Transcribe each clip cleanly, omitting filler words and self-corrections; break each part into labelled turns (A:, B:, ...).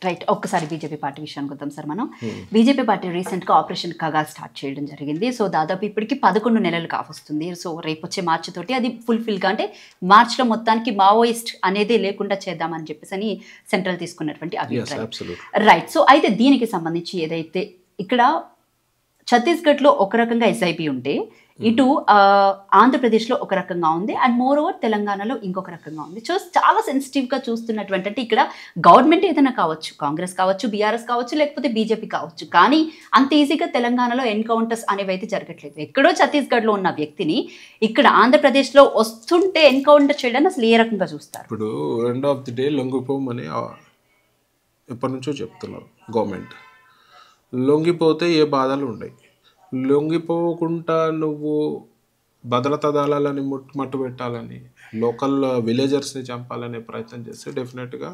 A: Right. ఒక్కసారి BJP party విషయానికి వద్దాం సార్ మనం. బీజేపీ పార్టీ రీసెంట్గా ఆపరేషన్ కగా స్టార్ట్ చేయడం జరిగింది. సో దాదాపు ఇప్పటికి 11 నెలలు కావస్తుంది. సో రేపు వచ్చే మార్చి తోటి అది ఫుల్ఫిల్గా అంటే మార్చిలో మొత్తానికి మావోయిస్ట్ అనేది లేకుండా చేద్దామని చెప్పేసి అని సెంట్రల్ తీసుకున్నటువంటి అభిప్రాయం. రైట్. సో అయితే దీనికి సంబంధించి ఏదైతే ఇక్కడ ఛత్తీస్గఢ్లో ఒక రకంగా ఎస్ఐపి ఉంటే ఇటు ఆంధ్రప్రదేశ్లో ఒక రకంగా ఉంది అండ్ మోర్ ఓవర్ తెలంగాణలో ఇంకొక రకంగా ఉంది. సో చాలా సెన్సిటివ్గా చూస్తున్నటువంటి అంటే ఇక్కడ గవర్నమెంట్ ఏదైనా కావచ్చు, కాంగ్రెస్ కావచ్చు, బీఆర్ఎస్ కావచ్చు, లేకపోతే బీజేపీ కావచ్చు, కానీ అంత ఈజీగా తెలంగాణలో ఎన్కౌంటర్స్ అనేవి అయితే జరగట్లేదు. ఎక్కడో ఛత్తీస్గఢ్లో ఉన్న వ్యక్తిని ఇక్కడ ఆంధ్రప్రదేశ్లో వస్తుంటే ఎన్కౌంటర్ చేయడానికి అసలు ఏ రకంగా చూస్తారు?
B: ఇప్పుడు ఎండ్ ఆఫ్ ది డే లొంగిపోమని ఎప్పటి నుంచో చెప్తున్నారు గవర్నమెంట్. లొంగిపోతే ఏ బాధలు ఉండవు. లొంగిపోకుండా నువ్వు భద్రతా దళాలని మట్టు పెట్టాలని, లోకల్ విలేజర్స్ని చంపాలనే ప్రయత్నం చేస్తే డెఫినెట్గా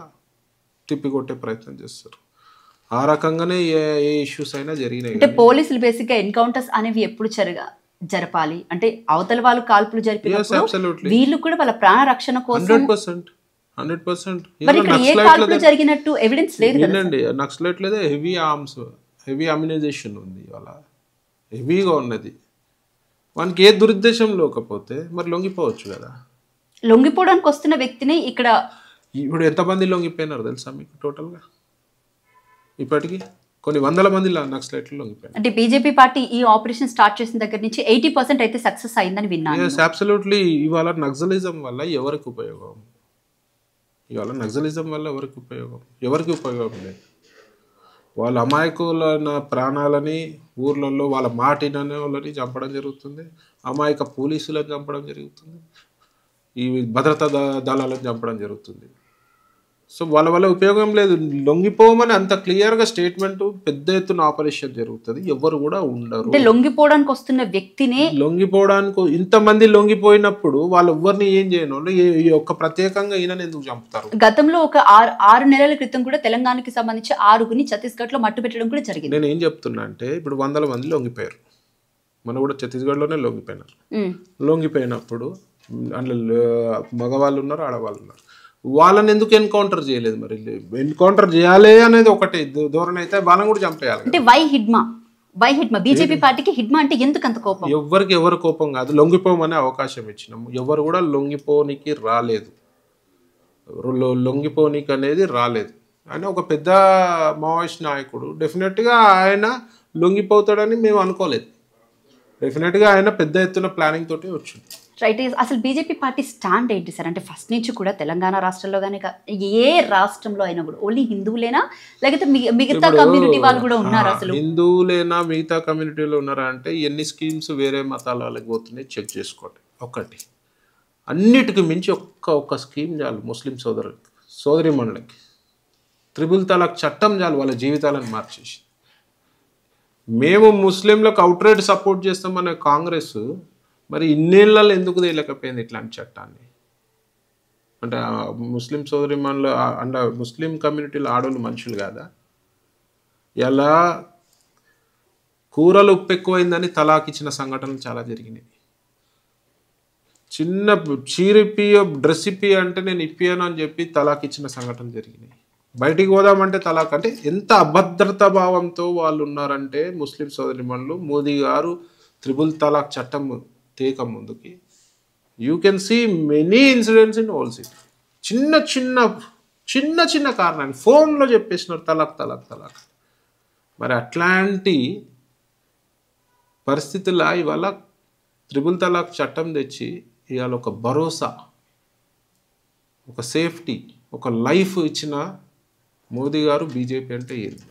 B: తిప్పికొట్టే ప్రయత్నం చేస్తారు. ఆ రకంగానే ఏ ఇష్యూస్ అయినా జరిగినాయి.
A: అంటే పోలీసులు బేసిక్గా ఎన్కౌంటర్స్ అనేవి ఎప్పుడు జరపాలి అంటే అవతల వాళ్ళు కాల్పులు జరిపినప్పుడు వీళ్ళు కూడా వాళ్ళ ప్రాణ రక్షణ కోసం
B: 100%
A: జరిగినట్టు ఎవిడెన్స్ లేదు
B: కదండి. నక్సలైట్లదే హెవీ ఆర్మ్స్, హెవీ అమ్యునైజేషన్ ఉంది, ఇవాళ హెవీగా ఉన్నది. వానికి ఏ దురుద్దేశం లేకపోతే మరి లొంగిపోవచ్చు కదా.
A: లొంగిపోవడానికి వస్తున్న వ్యక్తిని ఇక్కడ
B: ఇప్పుడు ఎంతమంది లొంగిపోయినారు తెలుసా మీకు? టోటల్గా ఇప్పటికీ కొన్ని వందల మంది నక్సలైట్లు లొంగిపోయినారు.
A: అంటే బీజేపీ పార్టీ ఈ ఆపరేషన్ స్టార్ట్ చేసిన దగ్గర నుంచి 80% అయితే సక్సెస్ అయిందని విన్నాను.
B: అబ్సల్యూట్లీ. ఇవాళ నక్సలిజం వల్ల ఎవరికి ఉపయోగం? ఇవాళ నక్సలిజం వల్ల ఎవరికి ఉపయోగం? ఎవరికి ఉపయోగం లేదు. వాళ్ళ అమాయకుల ప్రాణాలని ఊర్లలో వాళ్ళ మాటిననే వాళ్ళని చంపడం జరుగుతుంది, అమాయక పోలీసులను చంపడం జరుగుతుంది, ఈ భద్రతా దళాలను చంపడం జరుగుతుంది. సో వాళ్ళ వల్ల ఉపయోగం లేదు. లొంగిపోమని అంత క్లియర్గా స్టేట్మెంట్, పెద్ద ఎత్తున ఆపరేషన్ జరుగుతుంది, ఎవరు కూడా ఉండరు.
A: లొంగిపోవడానికి వస్తున్న వ్యక్తిని
B: లొంగిపోవడానికి ఇంతమంది లొంగిపోయినప్పుడు వాళ్ళు ఎవరిని ఏం చేయను, ఒక్క ప్రత్యేకంగా ఈయనని ఎందుకు చంపుతారు?
A: గతంలో ఒక 6 నెలల క్రితం కూడా తెలంగాణకి సంబంధించి 6గురిని ఛత్తీస్గఢ్లో మట్టు పెట్టడం కూడా జరిగింది.
B: నేను ఏం చెప్తున్నా అంటే ఇప్పుడు 100 మంది లొంగిపోయారు, మన కూడా ఛత్తీస్గఢ్లోనే లొంగిపోయినారు. లొంగిపోయినప్పుడు అందులో మగవాళ్ళు ఉన్నారు, ఆడవాళ్ళు ఉన్నారు. వాళ్ళని ఎందుకు ఎన్కౌంటర్ చేయలేదు? మరి ఎన్కౌంటర్ చేయాలి అనేది ఒకటి ధోరణి అయితే వాళ్ళని కూడా చంపేయాలి.
A: అంటే వై హిడ్మా బీజేపీ పార్టీకి హిడ్మా అంటే ఎందుకు అంత కోపం?
B: ఎవరు కోపం కాదు, లొంగిపోమనే అవకాశం ఇచ్చినాము. ఎవరు కూడా లొంగిపోనికి రాలేదు, లొంగిపోనికి అనేది రాలేదు. ఆయన ఒక పెద్ద మావోయిస్ట్ నాయకుడు, డెఫినెట్గా ఆయన లొంగిపోతాడని మేము అనుకోలేదు. డెఫినెట్గా ఆయన పెద్ద ఎత్తున ప్లానింగ్ తోటి వచ్చింది.
A: రైట్. అసలు బీజేపీ పార్టీ స్టాండ్ ఏంటి సార్? అంటే ఫస్ట్ నుంచి కూడా తెలంగాణ రాష్ట్రంలో కానీ ఏ రాష్ట్రంలో అయినా కూడా ఓన్లీ హిందువులేనా లేకపోతే మిగతా కమ్యూనిటీ వాళ్ళు కూడా ఉన్నారా? అసలు
B: హిందువులేనా మిగతా కమ్యూనిటీలో ఉన్నారా అంటే ఎన్ని స్కీమ్స్ వేరే మతాల వాళ్ళకి పోతున్నాయి చెక్ చేసుకోండి. ఒకటి అన్నిటికీ మించి ఒక్క స్కీమ్ చాలు ముస్లిం సోదరిమణులకి. త్రిబుల్ తలాక్ చట్టం చాలు వాళ్ళ జీవితాలను మార్చేసి. మేము ముస్లింలకు అవుట్రైట్ సపోర్ట్ చేస్తామనే కాంగ్రెస్ మరి ఇన్నేళ్ళలో ఎందుకు తేలేకపోయింది ఇట్లాంటి చట్టాన్ని? అంటే ముస్లిం సోదరిమణులు అండ్ ముస్లిం కమ్యూనిటీలో ఆడవాళ్ళు మనుషులు కాదా? ఎలా కూరలు ఉప్పు ఎక్కువైందని తలాక్ ఇచ్చిన సంఘటనలు చాలా జరిగినాయి. చిన్న చీరిపియో డ్రెస్ ఇప్పి అంటే నేను ఇప్పియాను అని చెప్పి తలాక్ ఇచ్చిన సంఘటనలు జరిగినాయి. బయటికి పోదామంటే తలాక్. అంటే ఎంత అభద్రతా భావంతో వాళ్ళు ఉన్నారంటే ముస్లిం సోదరిమణులు. మోదీ గారు త్రిబుల్ తలాక్ చట్టం తేక ముందుకి you can see many incidents in whole city. చిన్న చిన్న కారణాన్ని ఫోన్లో చెప్పేసినారు తలాక్. మరి అట్లాంటి పరిస్థితుల్లో ఇవాళ త్రిబుల్ తలాక్ చట్టం తెచ్చి ఇవాళ ఒక భరోసా, ఒక సేఫ్టీ, ఒక లైఫ్ ఇచ్చిన మోదీ గారు బీజేపీ అంటే ఏంది?